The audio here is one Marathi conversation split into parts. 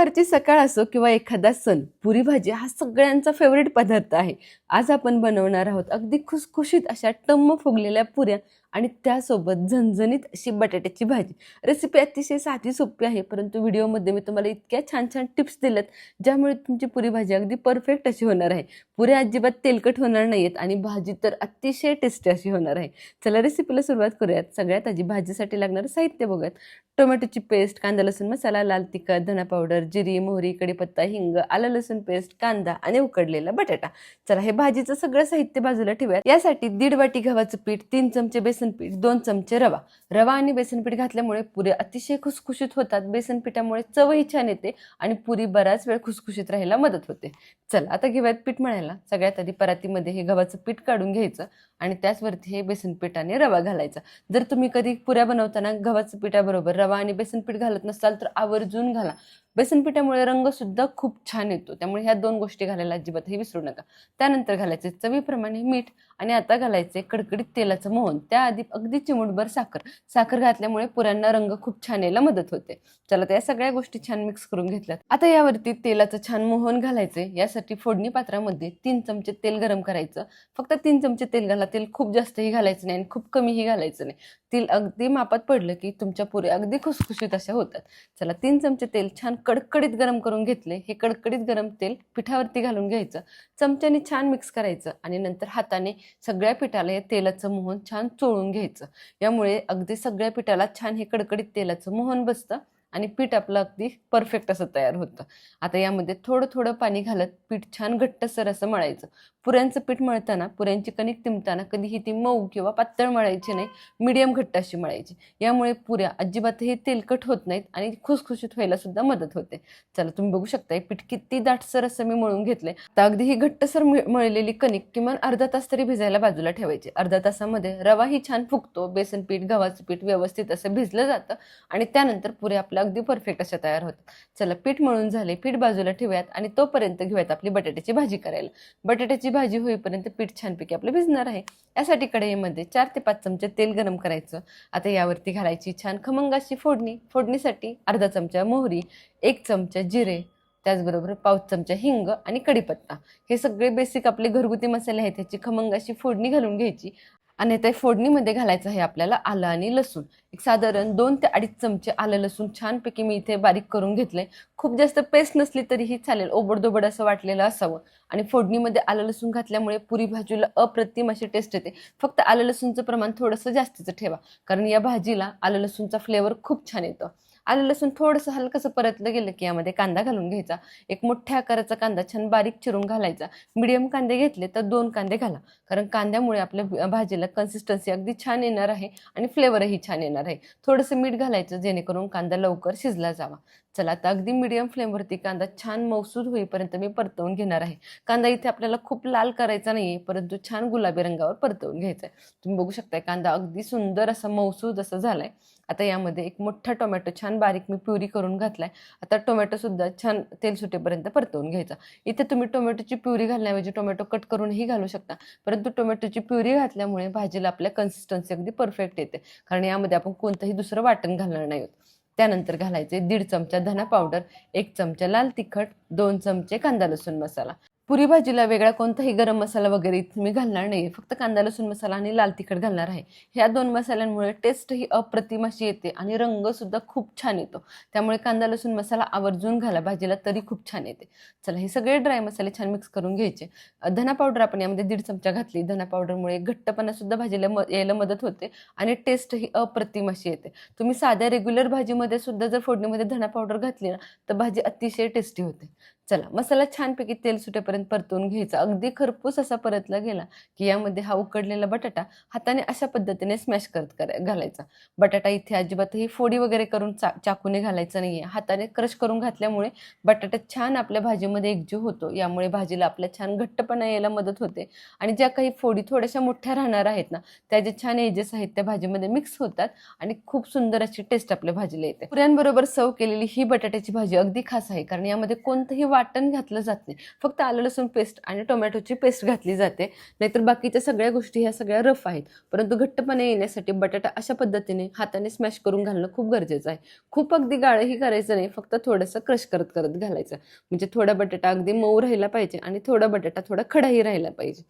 रविवारची सकाळ असो किंवा एखादा सण, पुरी भाजी हा सगळ्यांचा फेवरेट पदार्थ आहे. आज आपण बनवणार आहोत अगदी खुसखुशीत अशा टम्म फुगलेल्या पुऱ्या आणि त्यासोबत झणझणीत अशी बटाट्याची भाजी. रेसिपी अतिशय साधी सोपी आहे, परंतु व्हिडिओमध्ये मी तुम्हाला इतक्या छान छान टिप्स दिल्यात ज्यामुळे तुमची पुरी भाजी अगदी परफेक्ट अशी होणार आहे. पुऱ्या अजिबात तेलकट होणार नाहीत आणि भाजी तर अतिशय टेस्टी अशी होणार आहे. चला रेसिपीला सुरुवात करूयात. सगळ्यात आधी भाजीसाठी लागणारं साहित्य बघूयात. टोमॅटोची पेस्ट, कांदा लसूण मसाला, लाल तिखट, धना पावडर, जिरी, मोहरी, कढीपत्ता, हिंग, आलं लसूण पेस्ट, कांदा आणि उकडलेला बटाटा. चला हे भाजीचं सगळं साहित्य बाजूला ठेवूयात. यासाठी 1.5 वाटी गव्हाचं पीठ, 3 चमचे बेसन पीठ, 2 चमचे रवा. रवा आणि बेसन पीठ घातल्यामुळे पुऱ्या अतिशय खुसखुशीत होतात. बेसन पिठामुळे चवही छान येते आणि पुरी बराच वेळ खुसखुशीत राहायला मदत होते. चला आता घेऊयात पीठ मळायला. सगळ्यात आधी परातीमध्ये हे गव्हाचं पीठ काढून घ्यायचं आणि त्याचवरती हे बेसन पीठ आणि रवा घालायचा. जर तुम्ही कधी पुऱ्या बनवताना गव्हाचं पिठाबरोबर रवा आणि बेसन पीठ घालत नसाल तर आवर्जून घाला. बेसन पिठामुळे रंग सुद्धा खूप छान येतो, त्यामुळे ह्या 2 गोष्टी घालायला अजिबातही विसरू नका. त्यानंतर घालायचे चवीप्रमाणे मीठ आणि आता घालायचे कडकडीत तेलाचं मोहन. त्याआधी अगदी चिमूटभर साखर. साखर घातल्यामुळे पुऱ्यांना रंग खूप छान यायला मदत होते. चला तर या सगळ्या गोष्टी छान मिक्स करून घेतल्यात. आता यावरती तेलाचं छान मोहन घालायचे. यासाठी फोडणी पात्रामध्ये 3 चमचे तेल गरम करायचं. फक्त 3 चमचे तेल घाला. तेल खूप जास्तही घालायचं नाही आणि खूप कमीही घालायचं नाही. तेल अगदी मापात पडलं की तुमच्या पुऱ्या अगदी खुसखुशीत अशा होतात. चला 3 चमचे तेल छान कडकडीत गरम करून घेतले. हे कडकडीत गरम तेल पिठावरती घालून घ्यायचं. चमच्याने छान मिक्स करायचं आणि नंतर हाताने सगळ्या पिठाला हे तेलाचं मोहन छान चोळून घ्यायचं. यामुळे अगदी सगळ्या पिठाला छान हे कडकडीत तेलाचं मोहन बसतं आणि पीठ आपलं अगदी परफेक्ट असं तयार होतं. आता यामध्ये थोडं थोडं पाणी घालत पीठ छान घट्टसर असं मळायचं. पुऱ्यांचं पीठ मळताना पुऱ्यांची कणिक तिंबताना कधीही ती मऊ किंवा पातळ मळायची नाही, मीडियम घट्ट अशी मळायची. यामुळे पुऱ्या अजिबातही तेलकट होत नाहीत आणि खुसखुशीत व्हायला सुद्धा मदत होते. चला तुम्ही बघू शकता पीठ किती दाटसर असं मी मळून घेतलंय. तर अगदी ही घट्टसर मळलेली कणिक किमान अर्धा तास तरी भिजायला बाजूला ठेवायची. अर्धा तासामध्ये रवाही छान फुगतो, बेसन पीठ, गव्हाचं पीठ व्यवस्थित असं भिजलं जातं आणि त्यानंतर पुऱ्या आपल्या अगदी परफेक्ट अशा तयार होतात. चला पीठ मळून झाले, पीठ बाजूला ठेवूयात आणि तोपर्यंत घेऊयात आपली बटाट्याची भाजी करायला. बटाट्याची भाजी होईपर्यंत पीठ छानपैकी आपलं भिजणार आहे. यासाठी कढईमध्ये 4 ते 5 चमचे तेल गरम करायचं. आता यावरती घालायची छान खमंग अशी फोडणी. फोडणीसाठी अर्धा चमचा मोहरी, 1 चमचा जिरे, त्याचबरोबर 1/4 चमचा हिंग आणि कढीपत्ता. हे सगळे बेसिक आपले घरगुती मसाले आहेत. त्याची खमंग अशी फोडणी घालून घ्यायची आणि त्या फोडणीमध्ये घालायचं आहे आपल्याला आलं आणि लसूण. एक साधारण 2 ते 2.5 चमचे आलं लसूण छानपैकी मी इथे बारीक करून घेतलंय. खूप जास्त पेस्ट नसली तरीही चालेल, ओबडधोबड असं वाटलेलं असावं. आणि फोडणीमध्ये आलं लसूण घातल्यामुळे पुरी भाजीला अप्रतिम अशी टेस्ट येते. फक्त आलं लसूणचं प्रमाण थोडंसं जास्तीचं ठेवा, कारण या भाजीला आलं लसूणचा फ्लेवर खूप छान येतो. आलं लसूण थोडंसं हलकंसं परतलं गेलं की यामध्ये कांदा घालून घ्यायचा. एक मोठ्या आकाराचा कांदा छान बारीक चिरून घालायचा. मीडियम कांदे घेतले तर 2 कांदे घाला, कारण कांद्यामुळे आपल्या भाजीला कन्सिस्टन्सी अगदी छान येणार आहे आणि फ्लेवरही छान येणार आहे. थोडंसं मीठ घालायचं जेणेकरून कांदा लवकर शिजला जावा. चला आता अगदी मीडियम फ्लेमवरती कांदा छान मौसूद होईपर्यंत मी परतवून घेणार आहे. कांदा इथे आपल्याला खूप लाल करायचा नाहीये, परंतु छान गुलाबी रंगावर परतवून घ्यायचा आहे. तुम्ही बघू शकताय कांदा अगदी सुंदर असा मौसूद असं झालाय. आता यामध्ये एक मोठा टोमॅटो छान बारीक मी प्युरी करून घातलाय. आता टोमॅटो सुद्धा छान तेल सुटेपर्यंत परतवून घ्यायचा. इथे तुम्ही टोमॅटोची प्युरी घालण्याऐवजी टोमॅटो कट करूनही घालू शकता, परंतु टोमॅटोची प्युरी घातल्यामुळे भाजीला आपल्या कन्सिस्टन्सी अगदी परफेक्ट येते, कारण यामध्ये आपण कोणतंही दुसरं वाटण घालणार नाही आहोत. त्यानंतर घालायचे 1.5 चमचा धना पावडर, 1 चमचा लाल तिखट, 2 चमचे कांदा लसूण मसाला. पुरी भाजीला वेगळा कोणताही गरम मसाला वगैरे इथे मी घालणार नाही, फक्त कांदा लसूण मसाला आणि लाल तिखट घालणार आहे. ह्या 2 मसाल्यांमुळे टेस्ट ही अप्रतिम अशी येते आणि रंग सुद्धा खूप छान येतो. त्यामुळे कांदा लसूण मसाला आवर्जून घाला भाजीला, तरी खूप छान येते. चला हे सगळे ड्राय मसाले छान मिक्स करून घ्यायचे. धना पावडर आपण यामध्ये 1.5 चमचा घातली. धना पावडरमुळे घट्टपणा सुद्धा भाजीला यायला मदत होते आणि टेस्ट ही अप्रतिम अशी येते. तुम्ही साध्या रेग्युलर भाजीमध्ये सुद्धा जर फोडणीमध्ये धना पावडर घातली ना तर भाजी अतिशय टेस्टी होते. चला मसाला छानपैकी तेल सुटेपर्यंत परतवून घ्यायचा. अगदी खरपूस असा परतला गेला की यामध्ये हा उकडलेला बटाटा हाताने अशा पद्धतीने स्मॅश करत घालायचा. बटाटा इथे अजिबातही फोडी वगैरे करून चाकूने घालायचा नाहीये. हाताने क्रश करून घातल्यामुळे बटाटा छान आपल्या भाजीमध्ये एकजीव होतो. यामुळे भाजीला आपल्या छान घट्टपणा यायला मदत होते आणि ज्या काही फोडी थोड्याशा मोठ्या राहणार आहेत ना त्या जे छान एजेस आहेत त्या भाजीमध्ये मिक्स होतात आणि खूप सुंदर अशी टेस्ट आपल्या भाजीला येते. पुऱ्यांबरोबर सर्व केलेली ही बटाट्याची भाजी अगदी खास आहे, कारण यामध्ये कोणतंही वाटण घातलं जात नाही. फक्त आलं लसूण पेस्ट आणि टोमॅटोची पेस्ट घातली जाते, नाहीतर बाकीच्या सगळ्या गोष्टी ह्या सगळ्या रफ आहेत. परंतु घट्टपणा येण्यासाठी बटाटा अशा पद्धतीने हाताने स्मॅश करून घालणं खूप गरजेचं आहे. खूप अगदी गाळही करायचं नाही, फक्त थोडंसं क्रश करत करत घालायचं. म्हणजे थोडा बटाटा अगदी मऊ राहिला पाहिजे आणि थोडा बटाटा थोडा खडाही राहिला पाहिजे.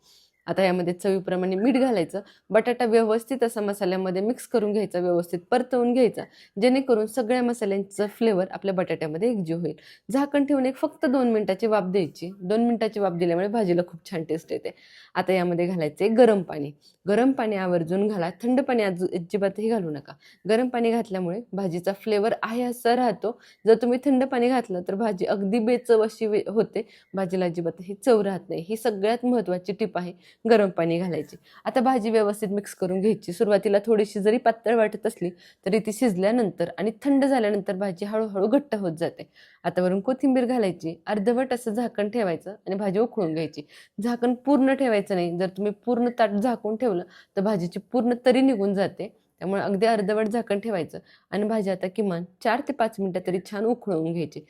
आता यामध्ये चवीप्रमाणे मीठ घालायचं. बटाटा व्यवस्थित असा मसाल्यामध्ये मिक्स करून घ्यायचा, व्यवस्थित परतवून घ्यायचा, जेणेकरून सगळ्या मसाल्यांचा फ्लेवर आपल्या बटाट्यामध्ये एकजीव होईल. झाकण ठेवून एक फक्त 2 मिनिटाची वाफ द्यायची. 2 मिनिटाची वाफ दिल्यामुळे भाजीला खूप छान टेस्ट येते. आता यामध्ये घालायचे गरम पाणी. गरम पाणी आवर्जून घाला, थंड पाणी अजिबातही घालू नका. गरम पाणी घातल्यामुळे भाजीचा फ्लेवर आहे असा राहतो. जर तुम्ही थंड पाणी घातलं तर भाजी अगदी बेचव अशी होते, भाजीला अजिबातही चव राहत नाही. ही सगळ्यात महत्त्वाची टिप आहे, गरम पाणी घालायची. आता भाजी व्यवस्थित मिक्स करून घ्यायची. सुरुवातीला थोडीशी जरी पातळ वाटत असली तरी ती शिजल्यानंतर आणि थंड झाल्यानंतर भाजी हळूहळू घट्ट होत जाते. आता वरून कोथिंबीर घालायची, अर्धवट असं झाकण ठेवायचं आणि भाजी उकळून घ्यायची. झाकण पूर्ण ठेवायचं नाही, जर तुम्ही पूर्ण ताट झाकून ठेवलं तर भाजीची पूर्ण तरी निघून जाते. त्यामुळे अगदी अर्धवट झाकण ठेवायचं आणि भाजी आता किमान 4 ते 5 मिनिटं तरी छान उकळून घ्यायची.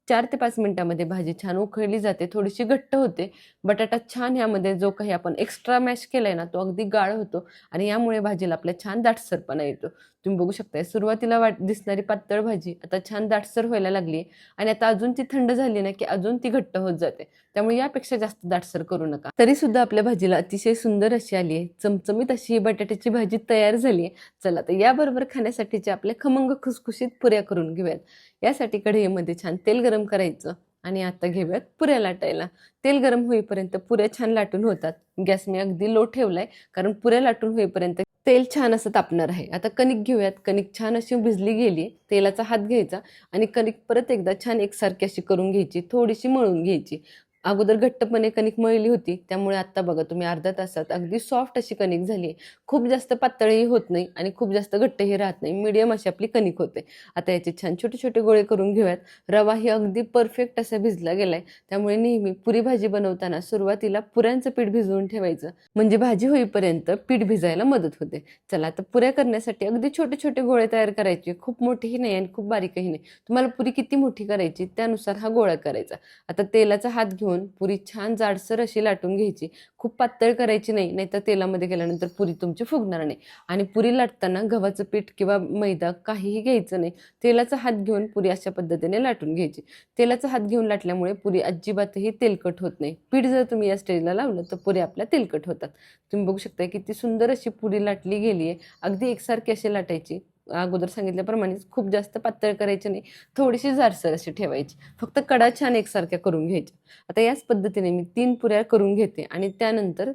4 ते 5 मिनिटांमध्ये भाजी छान उकळली जाते, थोडीशी घट्ट होते. बटाटा छान ह्यामध्ये जो काही आपण एक्स्ट्रा मॅश केलाय ना, तो अगदी गाळ होतो आणि यामुळे भाजीला आपल्या छान दाटसरपणा येतो. तुम्ही बघू शकताय, सुरुवातीला दिसणारी पातळ भाजी आता छान दाटसर व्हायला लागली आणि आता अजून ती थंड झाली ना, की अजून ती घट्ट होत जाते. त्यामुळे यापेक्षा जास्त दाटसर करू नका. तरी सुद्धा आपल्या भाजीला अतिशय सुंदर अशी आली आहे, चमचमीत अशी ही बटाट्याची भाजी तयार झाली आहे. चला तर याबरोबर खाण्यासाठीच्या आपल्या खमंग खुसखुशीत पुऱ्या करून घेऊयात. यासाठी कढईमध्ये छान तेल गरम करायचं आणि आता घेऊयात पुऱ्या लाटायला. तेल गरम होईपर्यंत पुऱ्या छान लाटून होतात. गॅस मी अगदी लो ठेवलाय, कारण पुऱ्या लाटून होईपर्यंत तेल छान असं तापणार आहे. आता कणिक घेऊयात. कणिक छान अशी भिजली गेली, तेलाचा हात घ्यायचा आणि कणिक परत एकदा छान एकसारखी अशी करून घ्यायची, थोडीशी मळून घ्यायची. अगोदर घट्टपणे कणिक मळली होती, त्यामुळे आता बघा तुम्ही अर्ध्या तासात अगदी सॉफ्ट अशी कणिक झाली आहे. खूप जास्त पातळही होत नाही आणि खूप जास्त घट्टही राहत नाही, मीडियम अशी आपली कणिक होते. आता याचे छान छोटे छोटे गोळे करून घेऊयात. रवाही अगदी परफेक्ट असा भिजला गेलाय, त्यामुळे नेहमी पुरी भाजी बनवताना सुरुवातीला पुऱ्यांचं पीठ भिजवून ठेवायचं, म्हणजे भाजी होईपर्यंत पीठ भिजायला मदत होते. चला आता पुऱ्या करण्यासाठी अगदी छोटे छोटे गोळे तयार करायचे, खूप मोठेही नाही आणि खूप बारीकही नाही. तुम्हाला पुरी किती मोठी करायची त्यानुसार हा गोळा करायचा. आता तेलाचा हात घेऊन पुरी छान जाडसर अशी लाटून घ्यायची. खूप पातळ करायची नाही, नाहीतर तेलामध्ये गेल्यानंतर पुरी तुमची फुगणार नाही. आणि पुरी लाटताना गव्हाचं पीठ किंवा मैदा काहीही घ्यायचं नाही. तेलाचा हात घेऊन पुरी अशा पद्धतीने लाटून घ्यायची. तेलाचा हात घेऊन लाटल्यामुळे पुरी अजिबातही तेलकट होत नाही. पीठ जर तुम्ही या स्टेजला लावलं तर पुरी आपल्या तेलकट होतात. तुम्ही बघू शकता किती सुंदर अशी पुरी लाटली गेली आहे. अगदी एकसारखी अशी लाटायची. अगोदर सांगितल्याप्रमाणेच खूप जास्त पातळ करायची नाही, थोडीशी जाडसर अशी ठेवायची. फक्त कडा छान एकसारख्या करून घ्यायच्या. आता याच पद्धतीने मी 3 पुऱ्या करून घेते आणि त्यानंतर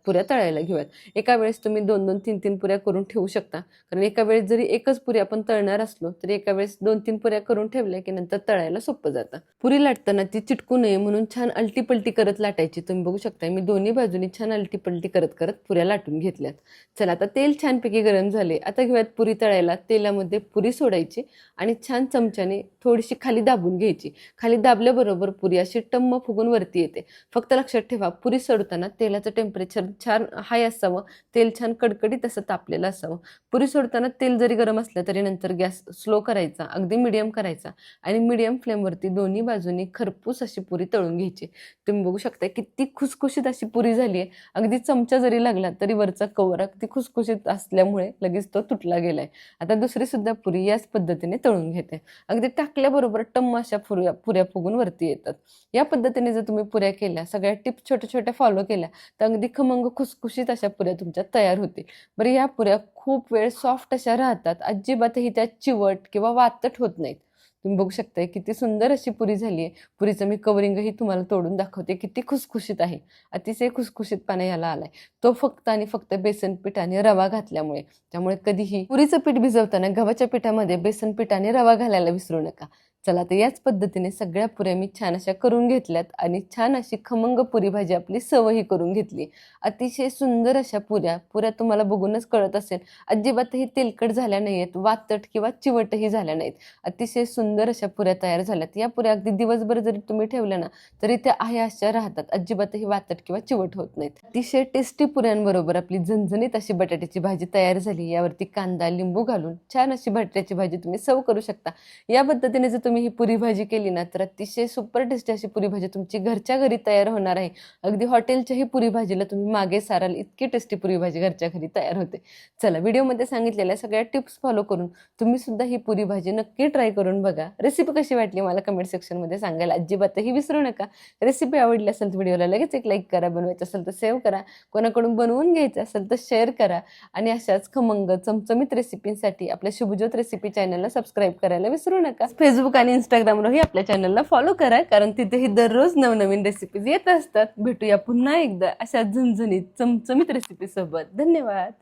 पुऱ्या तळायला घेऊयात. एका वेळेस तुम्ही 2-2, 3-3 पुऱ्या करून ठेवू शकता, कारण एका वेळेस जरी एकच पुरी आपण तळणार असलो तरी एका वेळेस 2-3 पुऱ्या करून ठेवल्या की नंतर तळायला सोपं जातं. पुरी लाटताना ती चिटकू नये म्हणून छान अलटीपलटी करत लाटायची. तुम्ही बघू शकता मी दोन्ही बाजूनी छान अलटीपलटी करत करत पुऱ्या लाटून घेतल्यात. चला आता तेल छानपैकी गरम झाले. आता घेऊयात पुरी तळायला. तेलामध्ये पुरी सोडायची आणि छान चमच्याने थोडीशी खाली दाबून घ्यायची. खाली दाबल्याबरोबर पुरी अशी टम्म फुगून वरती येते. फक्त लक्षात ठेवा, पुरी सोडताना तेलाचं टेम्परेचर छान हाय असावं, तेल छान कडकडीत असं तापलेलं असावं. पुरी सोडताना तेल जरी गरम असलं तरी नंतर गॅस स्लो करायचा, अगदी मिडियम करायचा आणि मिडियम फ्लेमवरती दोन्ही बाजूनी खरपूस अशी पुरी तळून घ्यायची. तुम्ही बघू शकता किती खुसखुशीत अशी पुरी झाली आहे. अगदी चमचा जरी लागला तरी वरचा कवर अगदी खुसखुशीत असल्यामुळे लगेच तो तुटला गेलाय. आता दुसरी सुद्धा पुरी याच पद्धतीने तळून घेते. अगदी टाकल्याबरोबर टम्म अशा पुऱ्या फुगून वरती येतात. या पद्धतीने जर तुम्ही पुऱ्या केल्या, सगळ्या टिप्स छोट्या छोट्या फॉलो केल्या तर अगदी खमंग खुसखुशीत अशा पुऱ्या तुमच्या तयार होतील. बरं, या पुऱ्या खूप वेळ सॉफ्ट अशा राहतात, अजिबातही त्या चिवट किंवा वातट होत नाहीत. तुम्ही बघू शकताय किती सुंदर अशी पुरी झाली आहे. पुरीचं मी कवरिंगही तुम्हाला तोडून दाखवते, किती खुसखुशीत आहे. अतिशय खुसखुशीतपणा याला आलाय, तो फक्त आणि फक्त बेसन पीठ आणि रवा घातल्यामुळे. त्यामुळे कधीही पुरीचं पीठ भिजवताना गव्हाच्या पिठामध्ये बेसन पीठ आणि रवा घालायला विसरू नका. चला तर याच पद्धतीने सगळ्या पुऱ्या मी छान अशा करून घेतल्यात आणि छान अशी खमंग पुरी भाजी आपली सवही करून घेतली. अतिशय सुंदर अशा पुऱ्या तुम्हाला बघूनच कळत असेल, अजिबातही तेलकट झाल्या नाहीयेत, वातट किंवा चिवटही झाल्या नाहीत. अतिशय सुंदर अशा पुऱ्या तयार झाल्यात. या पुऱ्या अगदी दिवसभर जरी तुम्ही ठेवल्या ना तरी त्या आहे अशा राहतात, अजिबातही वातट किंवा चिवट होत नाहीत. अतिशय टेस्टी पुऱ्यांबरोबर आपली झणझणीत अशी बटाट्याची भाजी तयार झाली. यावरती कांदा लिंबू घालून छान अशी बटाट्याची भाजी तुम्ही सर्व करू शकता. या पद्धतीने जर तुम्ही तुम्ही ही पुरी भाजी केली ना तर अतिशय सुपर टेस्टी अशी पुरी भाजी तुमची घरच्या घरी तयार होणार आहे. अगदी हॉटेलच्याही पुरी भाजीला तुम्ही मागे साराल इतकी टेस्टी पुरी भाजी घरच्या घरी तयार होते. चला, व्हिडिओमध्ये सांगितलेल्या सगळ्या टिप्स फॉलो करून तुम्ही सुद्धा ही पुरी भाजी नक्की ट्राय करून बघा. रेसिपी कशी वाटली मला कमेंट सेक्शनमध्ये सांगायला अजिबातही विसरू नका. रेसिपी आवडली असेल तर व्हिडिओला लगेच एक लाईक करा, बनवायचं असेल तर सेव्ह करा, कोणाकडून बनवून घ्यायचं असेल तर शेअर करा आणि अशाच खमंग चमचमीत रेसिपींसाठी आपल्या शुभज्योत रेसिपी चॅनलला सबस्क्राईब करायला विसरू नका. फेसबुक आणि इंस्टाग्रामवरही आपल्या चॅनलला फॉलो करा, कारण तिथेही दररोज नवनवीन रेसिपीज येत असतात. भेटूया पुन्हा एकदा अशा झणझणीत चमचमीत रेसिपी सोबत. धन्यवाद.